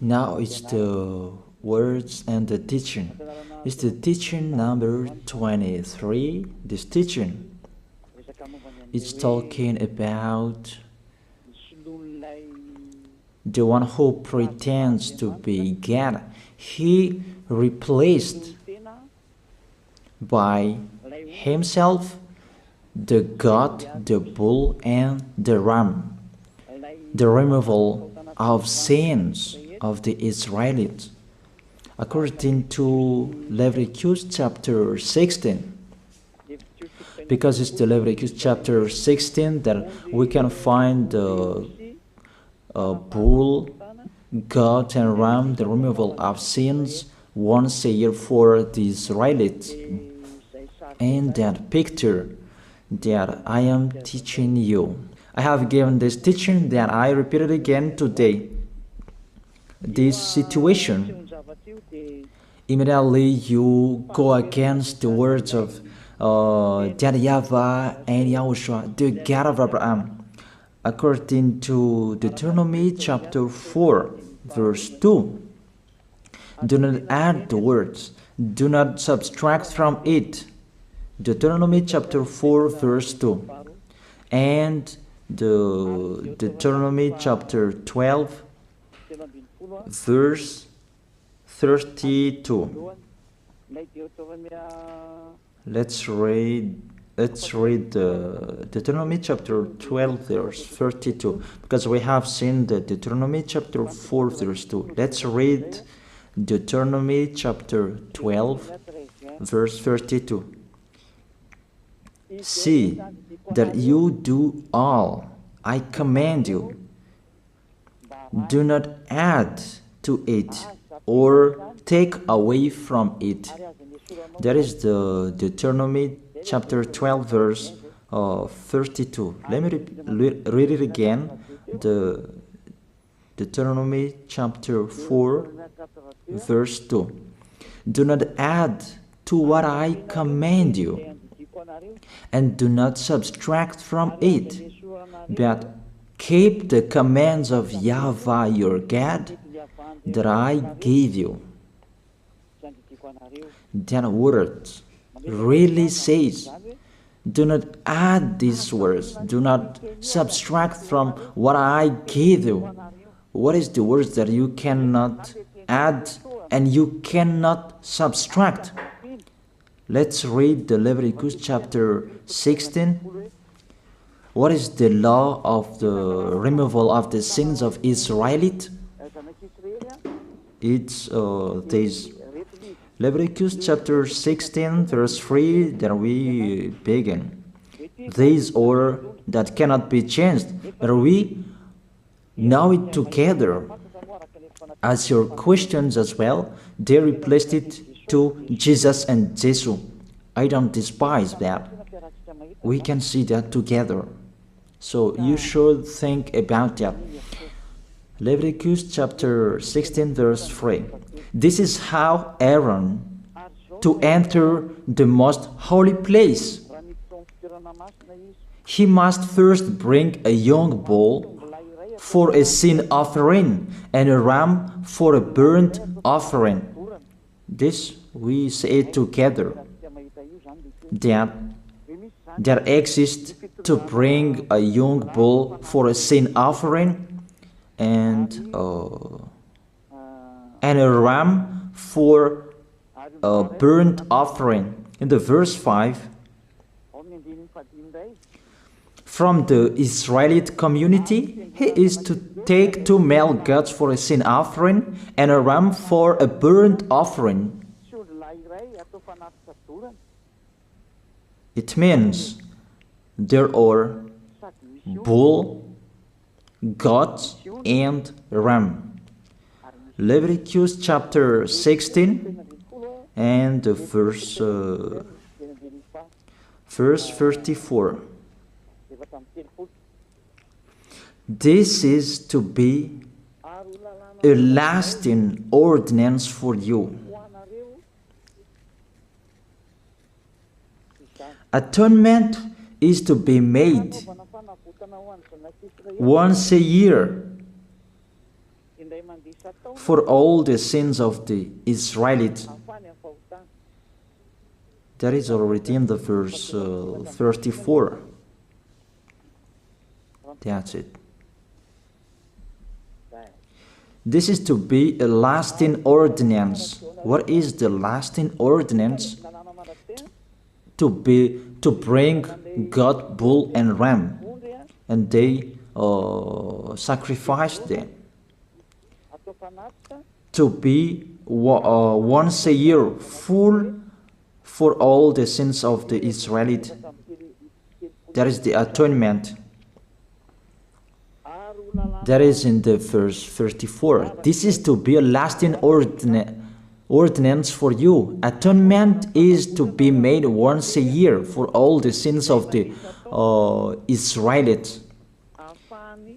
Now it's the words and the teaching. It's the teaching number 23. This teaching, it's talking about the one who pretends to be God. He replaced by himself the goat, the bull, and the ram. The removal of sins of the Israelites. According to Leviticus chapter 16. Because it's the Leviticus chapter 16 that we can find the bull, goat, and ram, the removal of sins once a year for the Israelites. And that picture that I am teaching you. I have given this teaching that I repeated again today. This situation, immediately you go against the words of that YAHVAH and YAHOSHUAH, the God of Abraham. According to Deuteronomy chapter 4, verse 2. Do not add the words, do not subtract from it. Deuteronomy chapter 4, verse 2. And the Deuteronomy chapter 12, verse 32. Let's read the Deuteronomy chapter 12, verse 32, because we have seen the Deuteronomy chapter 4, verse 2. Let's read Deuteronomy chapter 12, verse 32. See that you do all I command you. Do not add to it or take away from it. That is the Deuteronomy chapter 12, verse 32. Let me read it again. The Deuteronomy chapter 4, verse 2. Do not add to what I command you, and do not subtract from it, but keep the commands of YAHVAH your God that I gave you. That word really says, do not add these words, do not subtract from what I gave you. What is the words that you cannot add and you cannot subtract? Let's read the Leviticus chapter 16. What is the law of the removal of the sins of Israelites? It's this Leviticus chapter 16, verse 3 that we begin. These order that cannot be changed, but we know it together. As your questions as well, they replaced it to Jesus and Jesus. I don't despise that. We can see that together. So you should think about that. Leviticus chapter 16, verse 3. This is how Aaron to enter the most holy place. He must first bring a young bull for a sin offering and a ram for a burnt offering. This we say together, that there exists to bring a young bull for a sin offering and a ram for a burnt offering. In the verse 5, from the Israelite community, he is to take 2 male goats for a sin offering and a ram for a burnt offering. It means there are bull, goat, and ram. Leviticus chapter 16 and verse 34. This is to be a lasting ordinance for you. Atonement is to be made once a year for all the sins of the Israelites. That is already in the verse 34. That's it. This is to be a lasting ordinance. What is the lasting ordinance? To bring God, bull and ram, and they sacrificed them. To be once a year full for all the sins of the Israelites. That is the atonement. That is in the verse 34. This is to be a lasting ordinance for you. Atonement is to be made once a year for all the sins of the Israelites.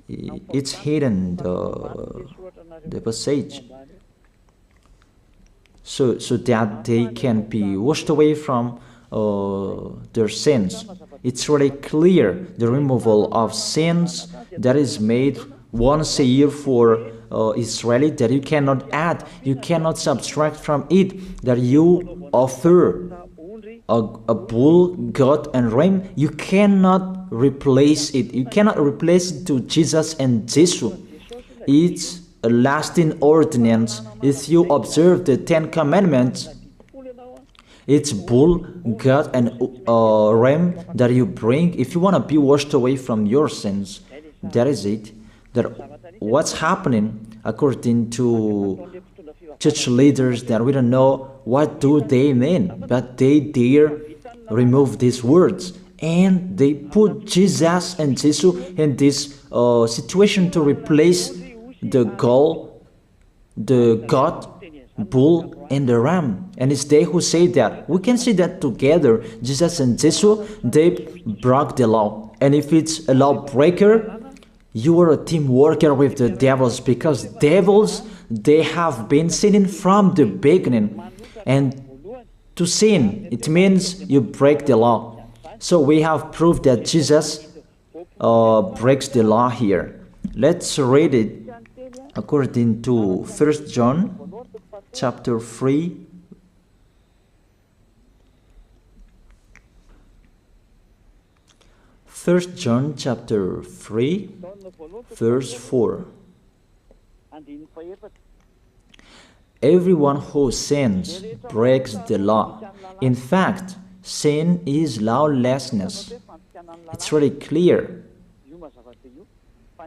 It's hidden, the passage. So that they can be washed away from their sins. It's really clear, the removal of sins that is made once a year for Israeli, that you cannot add, you cannot subtract from it, that you offer a bull, goat and ram, you cannot replace it. You cannot replace it to Jesus and Jesus. It's a lasting ordinance. If you observe the 10 Commandments, it's bull, goat and ram that you bring if you want to be washed away from your sins. That is it. That what's happening according to church leaders, that we don't know what do they mean, but they dare remove these words and they put Jesus and Jesus in this situation to replace the God, bull and the ram. And it's they who say that. We can see that together, Jesus and Jesus, they broke the law. And if it's a lawbreaker, you are a team worker with the devils, because devils, they have been sinning from the beginning. And to sin, it means you break the law. So we have proved that Jesus breaks the law here. Let's read it according to 1 John chapter 3. First John chapter 3, verse 4. Everyone who sins breaks the law. In fact, sin is lawlessness. It's really clear.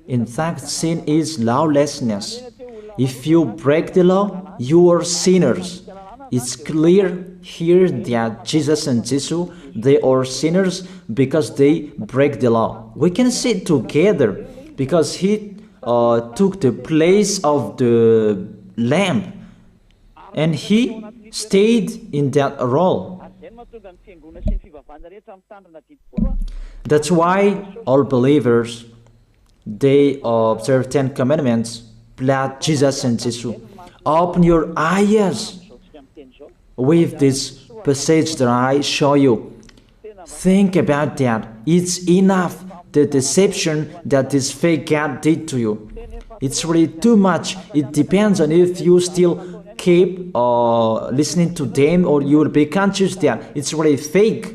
In fact, sin is lawlessness. If you break the law, you are sinners. It's clear here that Jesus and Jesus, they are sinners because they break the law. We can see it together because he took the place of the lamb and he stayed in that role. That's why all believers, they observe 10 Commandments, blood, Jesus and Jesus. Open your eyes with this passage that I show you. Think about that. It's enough, the deception that this fake God did to you. It's really too much. It depends on if you still keep listening to them, or you will be conscious that it's really fake.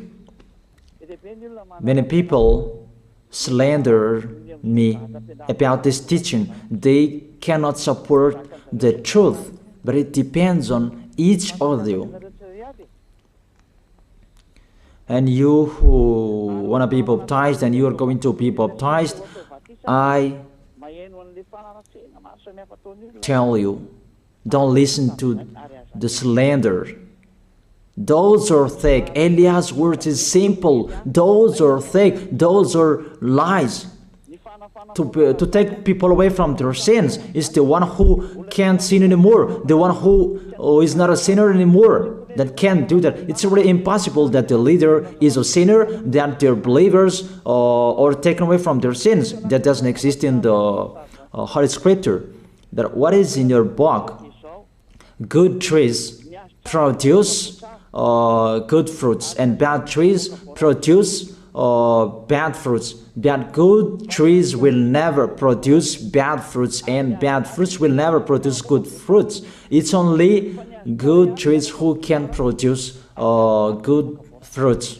Many people slander me about this teaching. They cannot support the truth, but it depends on each of you. And you who want to be baptized and you are going to be baptized, I tell you, don't listen to the slander. Those are fake. Eliah's words is simple. Those are fake. Those are lies. To take people away from their sins is the one who can't sin anymore. The one who is not a sinner anymore, that can't do that. It's really impossible that the leader is a sinner, that their believers are taken away from their sins. That doesn't exist in the Holy Scripture. That what is in your book? Good trees produce good fruits, and bad trees produce bad fruits. But good trees will never produce bad fruits, and bad fruits will never produce good fruits. It's only good trees who can produce good fruits.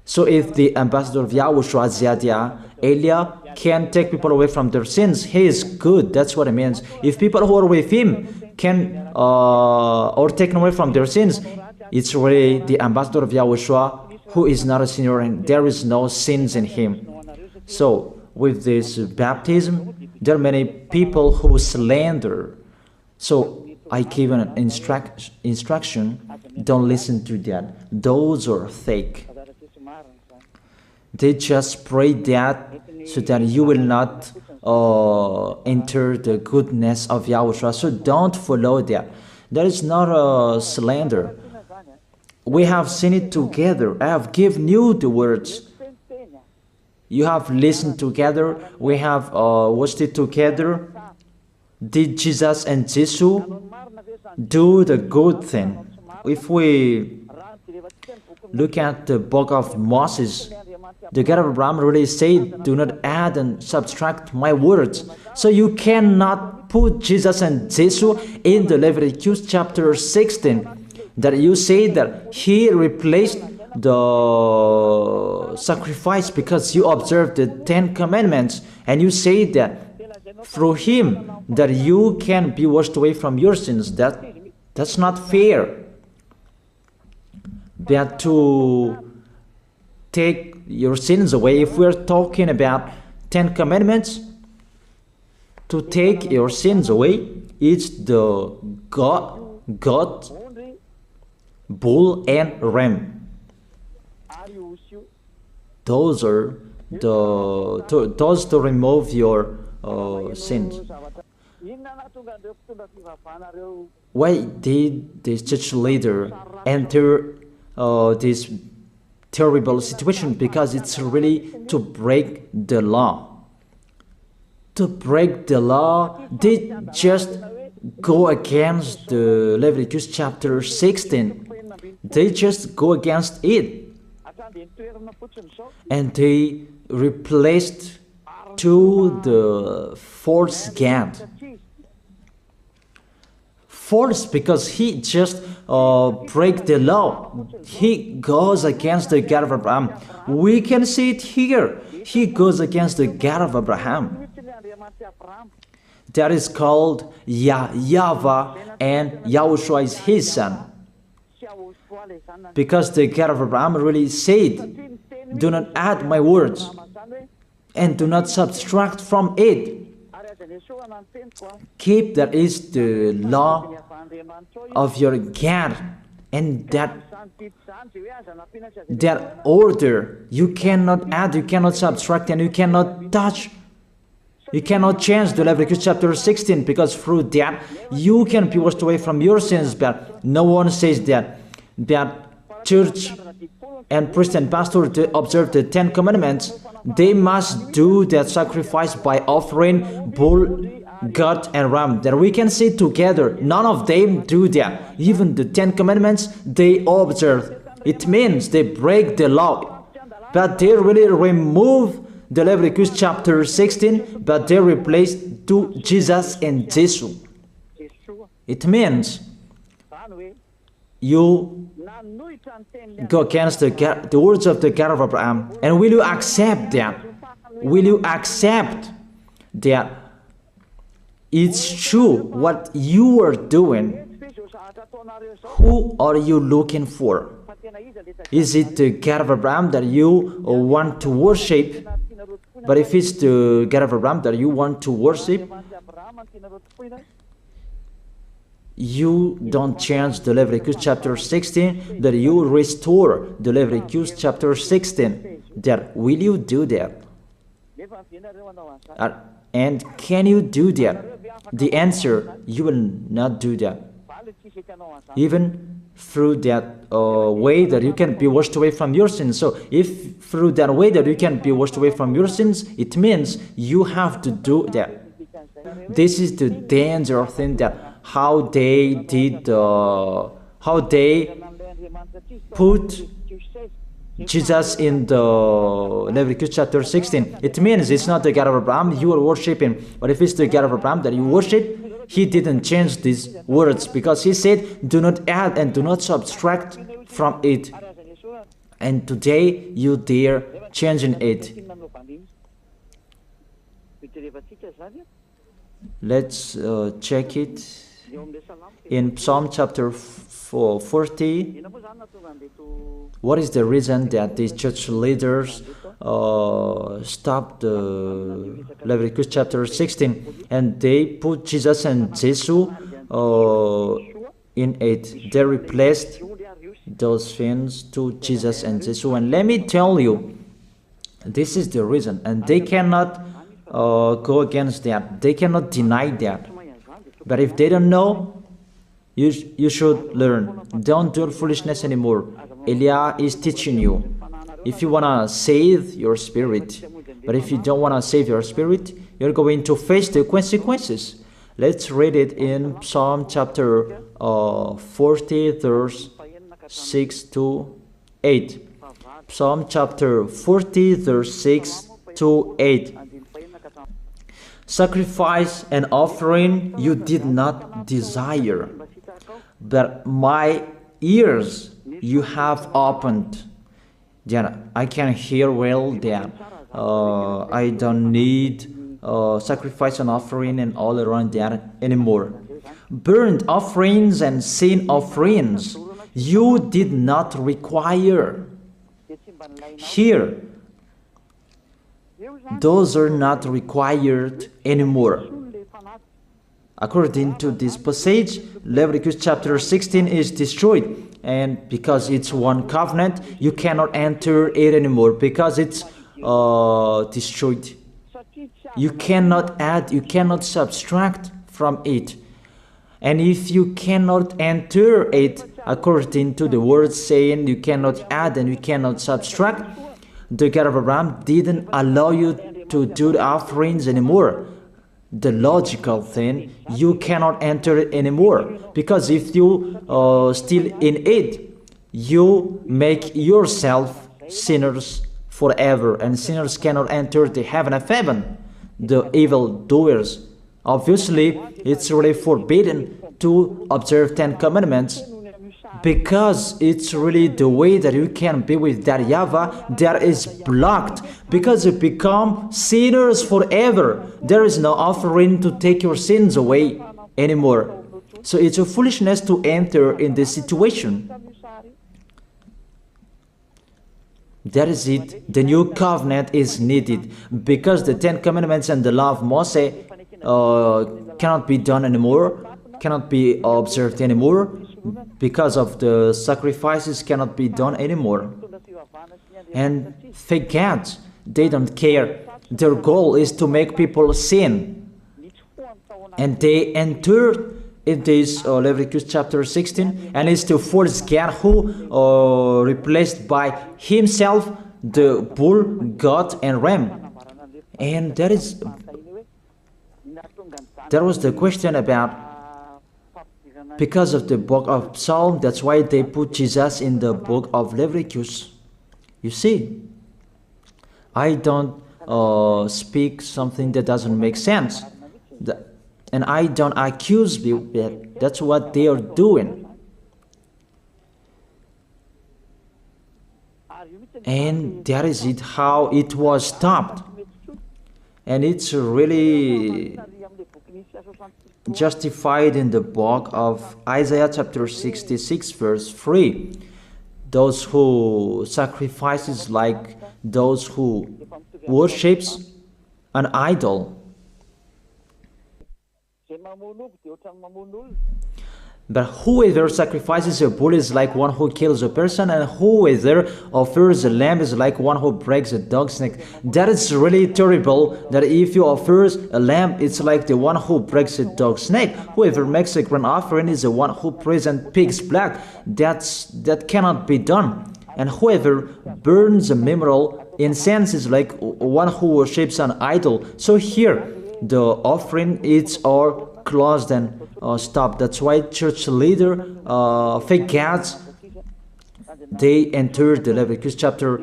So if the ambassador of Yahushua, Ziyadiyah, Elia, can take people away from their sins, he is good. That's what it means. If people who are with him can or taken away from their sins, it's really the ambassador of Yahushua who is not a sinner, and there is no sins in him. So with this baptism, there are many people who slander. So I give an instruction, don't listen to that. Those are fake. They just pray that so that you will not enter the goodness of Yahushua. So don't follow that. That is not a slander. We have seen it together. I have given you the words. You have listened together. We have watched it together. Did Jesus and Jesus do the good thing? If we look at the book of Moses, the God of Abraham really said, do not add and subtract my words. So you cannot put Jesus and Jesus in the Leviticus chapter 16. That you say that he replaced the sacrifice because you observed the 10 commandments. And you say that through him that you can be washed away from your sins. That's not fair. But to take your sins away, if we're talking about 10 commandments, to take your sins away, it's the goat, bull, and ram. Those are those to remove your sins. Why did this church leader enter this terrible situation? Because it's really to break the law. To break the law, they just go against the Leviticus chapter 16. They just go against it. And they replaced to the false God. False because he just break the law. He goes against the God of Abraham. We can see it here. He goes against the God of Abraham. That is called YAHVAH, and YAHOSHUAH is his son. Because the God of Abraham really said, do not add my words and do not subtract from it. Keep, that is the law of your God, and that order. You cannot add, you cannot subtract, and you cannot touch. You cannot change the Leviticus chapter 16, because through that you can be washed away from your sins. But no one says that church and priest and pastor to observe the 10 commandments, they must do that sacrifice by offering bull, goat, and ram. That we can see together. None of them do that. Even the 10 commandments they observe. It means they break the law, but they really remove the Leviticus chapter 16, but they replace to Jesus and Jesus. It means you go against the words of the God of Abraham. And will you accept that? Will you accept that it's true what you are doing? Who are you looking for? Is it the God of Abraham that you want to worship? But if it's the God of Abraham that you want to worship, you don't change the Leviticus chapter 16, that you restore the Leviticus chapter 16. That will you do that? And can you do that? The answer, you will not do that. Even through that way that you can be washed away from your sins. So if through that way that you can be washed away from your sins, it means you have to do that. This is the danger thing, that how they did, how they put Jesus in the Leviticus chapter 16. It means it's not the God of Abraham you are worshiping, but if it's the God of Abraham that you worship, he didn't change these words, because he said, do not add and do not subtract from it. And today you dare changing it. Let's check it in Psalm chapter 40. What is the reason that these church leaders stopped the Leviticus chapter 16 and they put Jesus and Jesus in it? They replaced those things to Jesus and Jesus. And let me tell you, this is the reason, and they cannot go against that. They cannot deny that. But if they don't know, you should learn. Don't do foolishness anymore. Elia is teaching you. If you want to save your spirit, but if you don't want to save your spirit, you're going to face the consequences. Let's read it in Psalm chapter 40, verse 6 to 8. Psalm chapter 40, verse 6 to 8. Sacrifice and offering you did not desire, but my ears you have opened. Then I can hear well that I don't need sacrifice and offering and all around that anymore. Burnt offerings and sin offerings you did not require. Here, those are not required anymore. According to this passage, Leviticus chapter 16 is destroyed, and because it's one covenant, you cannot enter it anymore because it's destroyed. You cannot add, you cannot subtract from it. And if you cannot enter it according to the word saying you cannot add and you cannot subtract, the God of Abraham didn't allow you to do the offerings anymore. The logical thing, you cannot enter it anymore, because if you still in it, you make yourself sinners forever, and sinners cannot enter the heaven of heaven, the evil doers. Obviously, it's really forbidden to observe 10 commandments, because it's really the way that you can be with that YAHVAH that is blocked, because you become sinners forever. There is no offering to take your sins away anymore. So it's a foolishness to enter in this situation. That is it. The new covenant is needed, because the 10 commandments and the law of Moses cannot be done anymore, cannot be observed anymore, because of the sacrifices cannot be done anymore. And thank God, they don't care. Their goal is to make people sin. And they entered in this Leviticus chapter 16, and it's to force God, who replaced by himself the bull, goat, and ram. And there was the question about, because of the book of Psalm, that's why they put Jesus in the book of Leviticus. You see, I don't speak something that doesn't make sense. And I don't accuse you. That's what they are doing. And that is it, how it was stopped. And it's really justified in the book of Isaiah chapter 66 verse 3. Those who sacrifices like those who worships an idol. But whoever sacrifices a bull is like one who kills a person, and whoever offers a lamb is like one who breaks a dog's neck. That is really terrible, that if you offer a lamb, it's like the one who breaks a dog's neck. Whoever makes a grain offering is the one who presents pig's blood. That cannot be done. And whoever burns a memorial incense is like one who worships an idol. So here, the offering, it's all closed and stopped. That's why church leader, fake gods, they entered the Leviticus chapter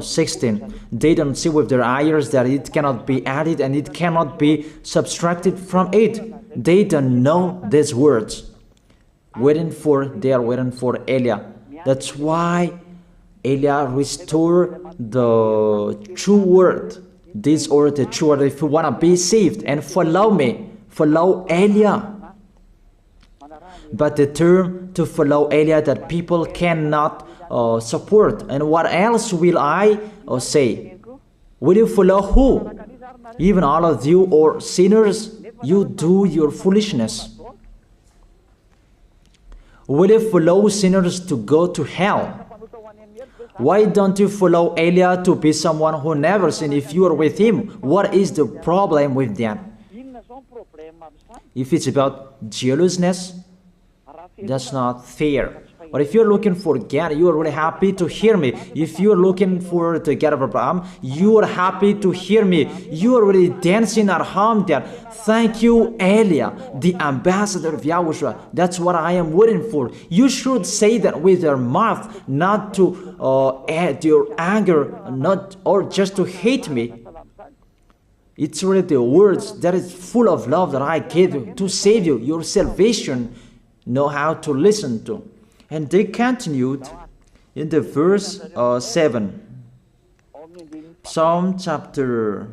16. They don't see with their eyes that it cannot be added and it cannot be subtracted from it. They don't know these words. They are waiting for Eliah. That's why Eliah restored the true word. This or the true word. If you want to be saved and follow me, follow Eliah. But the term to follow Eliah that people cannot support. And what else will I say? Will you follow who? Even all of you or sinners, you do your foolishness. Will you follow sinners to go to hell? Why don't you follow Eliah to be someone who never sinned if you are with him? What is the problem with that? If it's about jealousness, that's not fair. But if you're looking for God, you are really happy to hear me. If you're looking for the God of Abraham, you are happy to hear me. You are really dancing at home there. Thank you, Eliah, the ambassador of Yahushua. That's what I am waiting for. You should say that with your mouth, not to add your anger, not or just to hate me. It's really the words that is full of love that I gave you to save you. Your salvation, know how to listen to. And they continued in the verse 7. Psalm chapter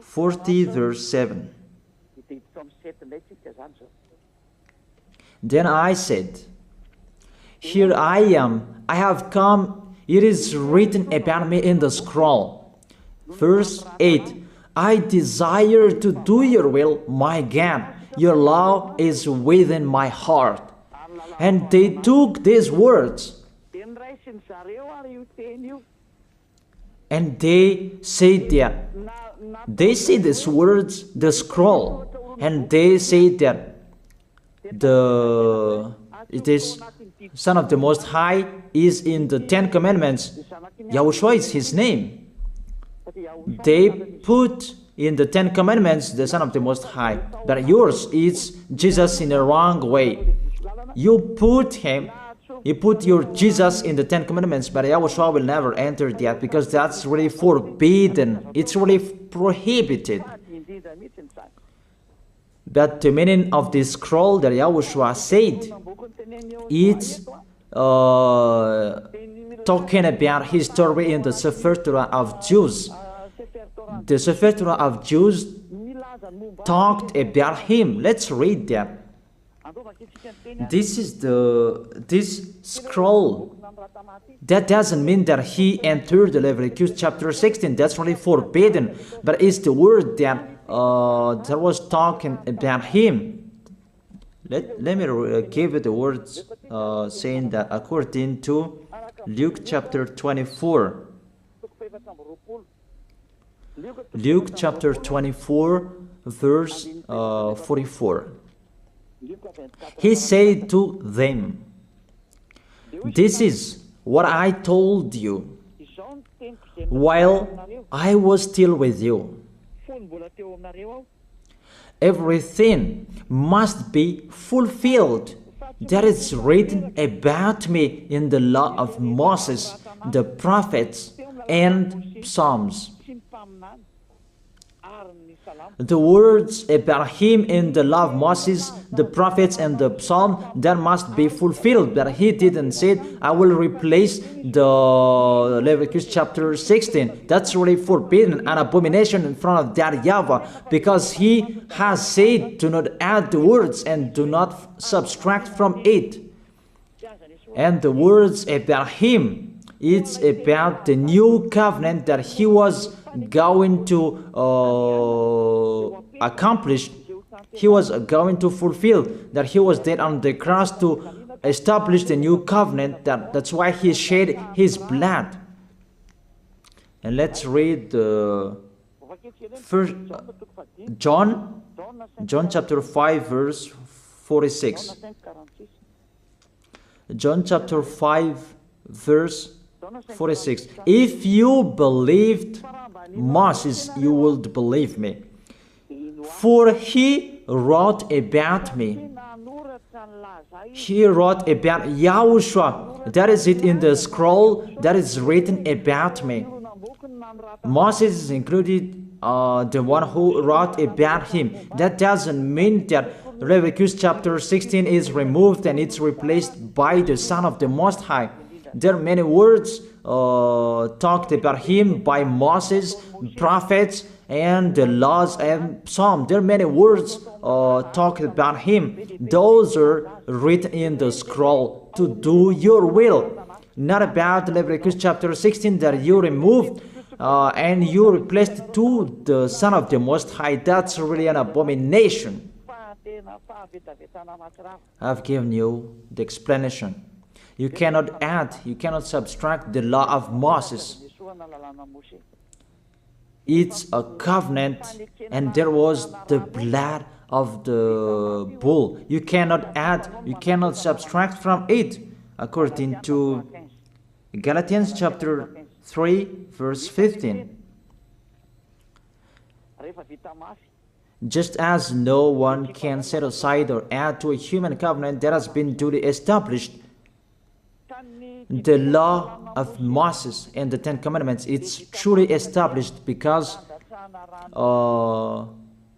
40 verse 7. Then I said, here I am, I have come, it is written about me in the scroll. Verse 8. I desire to do your will, my God. Your law is within my heart. And they took these words and they say that they see these words, the scroll, and they say that it is Son of the Most High is in the 10 Commandments. Yahushua is his name. They put in the 10 Commandments the Son of the Most High, but yours is Jesus in a wrong way. You put your Jesus in the 10 Commandments, but Yahushua will never enter that because that's really forbidden. It's really prohibited. But the meaning of this scroll that Yahushua said, it's talking about his story in the Sefer Torah of Jews. The Sefer Torah of Jews talked about him. Let's read that. This is this scroll. That doesn't mean that he entered the Leviticus chapter 16. That's really forbidden. But it's the word that was talking about him. Let me give you the words saying that according to Luke chapter 24. Luke chapter 24 verse 44. He said to them, this is what I told you while I was still with you. Everything must be fulfilled that is written about me in the law of Moses, the prophets, and Psalms. The words about him in the law of Moses, the prophets, and the psalm, that must be fulfilled. But he didn't say, I will replace the Leviticus chapter 16. That's really forbidden, an abomination in front of that YAHVAH, because he has said, do not add the words and do not subtract from it. And the words about him, it's about the new covenant that he was going to accomplish. He was going to fulfill, that he was dead on the cross to establish the new covenant. That's why he shed his blood. And let's read first John chapter 5 verse 46. John chapter 5 verse 46. If you believed Moses, you would believe me, for he wrote about me. He wrote about Yahushua. That is it in the scroll that is written about me. Moses is included, the one who wrote about him. That doesn't mean that Leviticus chapter 16 is removed and it's replaced by the Son of the Most High. There are many words talked about him by Moses, prophets, and the laws and Psalm. There are many words talked about him. Those are written in the scroll to do your will. Not about Leviticus chapter 16 that you removed and you replaced to the Son of the Most High. That's really an abomination. I've given you the explanation. You cannot add, you cannot subtract the law of Moses. It's a covenant, and there was the blood of the bull. You cannot add, you cannot subtract from it, according to Galatians chapter 3, verse 15. Just as no one can set aside or add to a human covenant that has been duly established, the law of Moses and the Ten Commandments, it's truly established because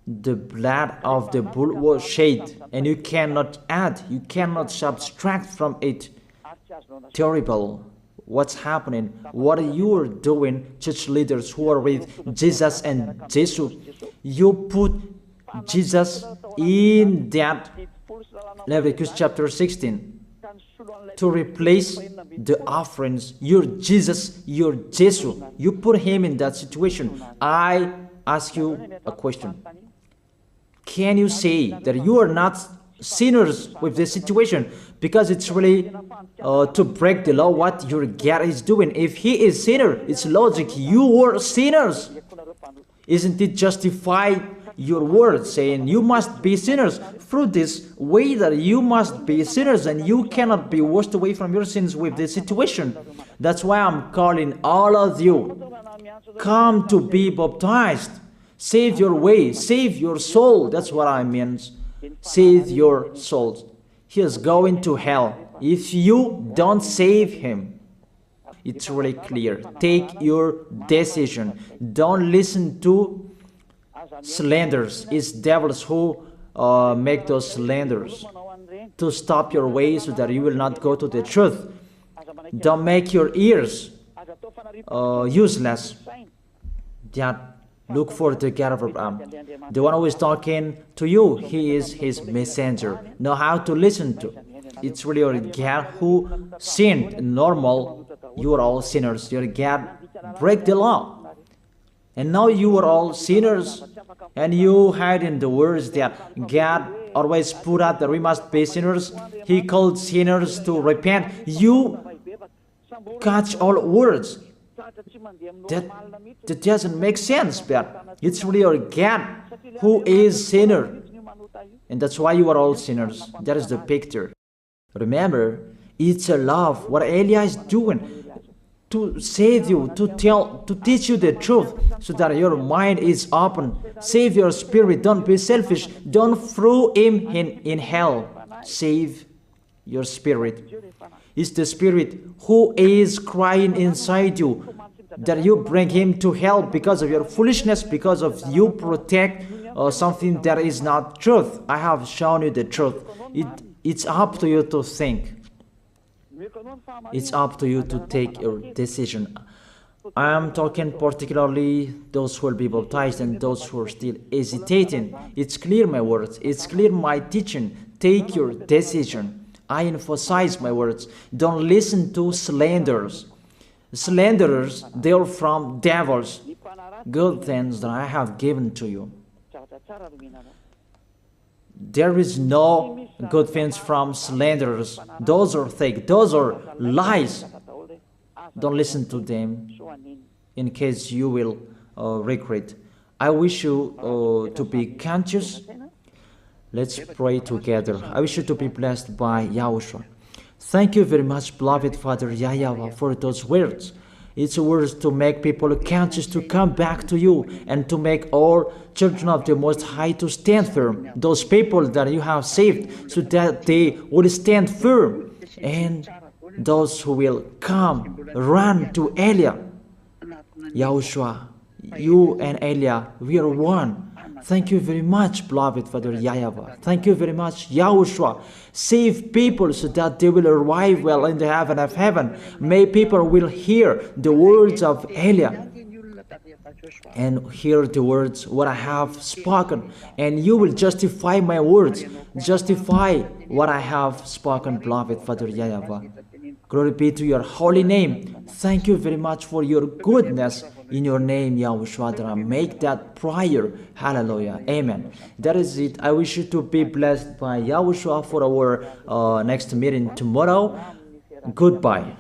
the blood of the bull was shed, and you cannot add, you cannot subtract from it. Terrible. What's happening? What you are doing, church leaders who are with Jesus and Jesus? You put Jesus in that Leviticus chapter 16 to replace the offerings. Your Jesus, your Jesus. You put him in that situation. I ask you a question. Can you say that you are not sinners with this situation? Because it's really to break the law what your God is doing. If he is sinner, it's logic. You were sinners. Isn't it justify your word saying you must be sinners? Through this way that you must be sinners and you cannot be washed away from your sins with this situation. That's why I'm calling all of you. Come to be baptized. Save your way. Save your soul. That's what I mean. Save your souls. He is going to hell if you don't save him. It's really clear. Take your decision. Don't listen to slanders. It's devils who make those slanders to stop your way so that you will not go to the truth. Don't make your ears useless. Look for the God of Abraham. The one who is talking to you, he is his messenger. Know how to listen to. It's really your God who sinned. Normal, you are all sinners. Your God break the law. And now you are all sinners. And you hide in the words that God always put out that we must be sinners. He called sinners to repent. You catch all words. That doesn't make sense, but it's really your God who is sinner. And that's why you are all sinners. That is the picture. Remember, it's a love. What Elia is doing to save you, to teach you the truth, so that your mind is open. Save your spirit. Don't be selfish. Don't throw him in hell. Save your spirit. It's the spirit who is crying inside you, that you bring him to hell because of your foolishness, because of you protect something that is not truth. I have shown you the truth. It's up to you to think. It's up to you to take your decision. I am talking particularly those who will be baptized and those who are still hesitating. It's clear my words. It's clear my teaching. Take your decision. I emphasize my words. Don't listen to slanders. Slanderers, they are from devils. Good things that I have given to you. There is no good things from slanderers. Those are fake. Those are lies. Don't listen to them in case you will regret. I wish you to be conscious. Let's pray together. I wish you to be blessed by YAHOSHUAH. Thank you very much, beloved Father YAHVAH, for those words. It's words to make people conscious to come back to you, and to make all children of the Most High to stand firm. Those people that you have saved, so that they will stand firm. And those who will come, run to Elia. Yahushua, you and Elia, we are one. Thank you very much, beloved Father YAHVAH. Thank you very much, Yahushua. Save people so that they will arrive well in the heaven of heaven. May people will hear the words of Elia and hear the words what I have spoken, and you will justify my words, justify what I have spoken, beloved Father YAHVAH. Glory be to your holy name. Thank you very much for your goodness. In your name, Yahushua, that I make that prayer. Hallelujah. Amen. That is it. I wish you to be blessed by Yahushua for our next meeting tomorrow. Goodbye.